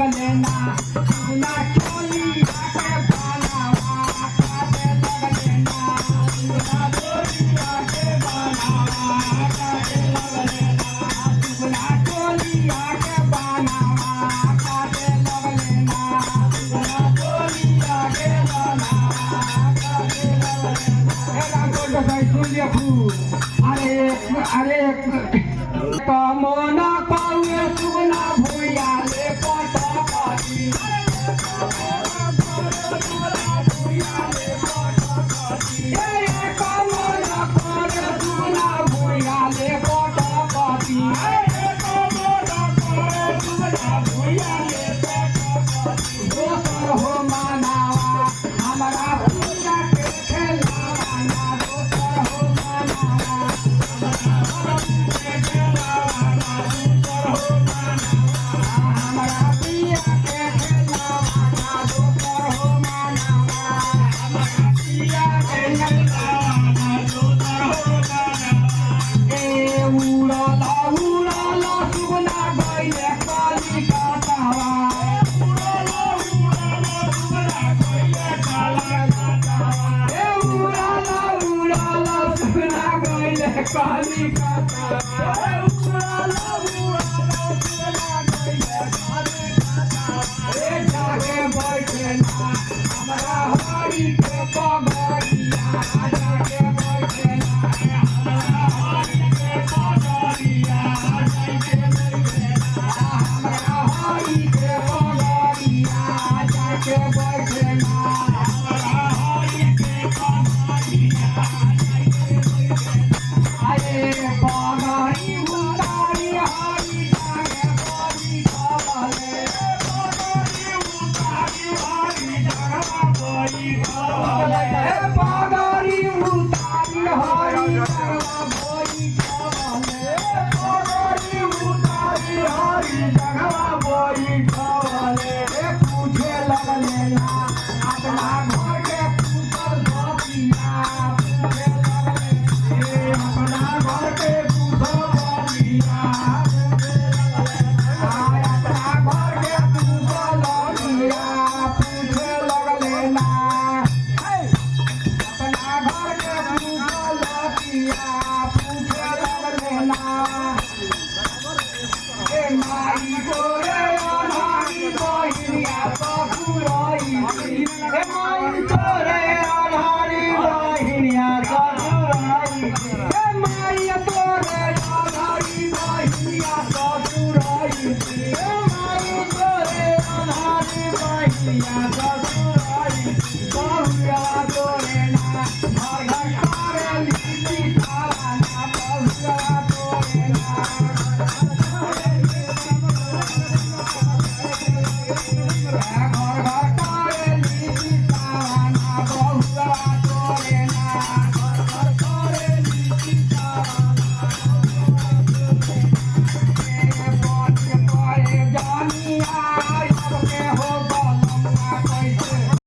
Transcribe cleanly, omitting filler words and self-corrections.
लगले ना सुना चोलिया के बनावा काटे लगले ना सुना चोलिया के बनावा काटे लगले ना सुना चोलिया के बनावा काटे लगले ना सुना चोलिया के बनावा काटे लगले ना हे राम को सुन लिया खूब अरे कमोना पावे सुना भूया ले पटकती कमोना पावे सुना भूया ले पटकती दोसर हो मनावा हमारा पूजा के खेलावाना दोसर हो मनावा हमारा पिया के खेलावाना दोसर हो मनावा हमारा पिया के खेलावाना दोसर हो मनावा ए उड़ला सुगना गइले काली काटावा उड़ला सुगना गइले काला काटावा ए उड़ला सुगना गइले काली काटावा ए उड़ला सुगना गइले काली काटावा ए जाके बैठे ना हमारा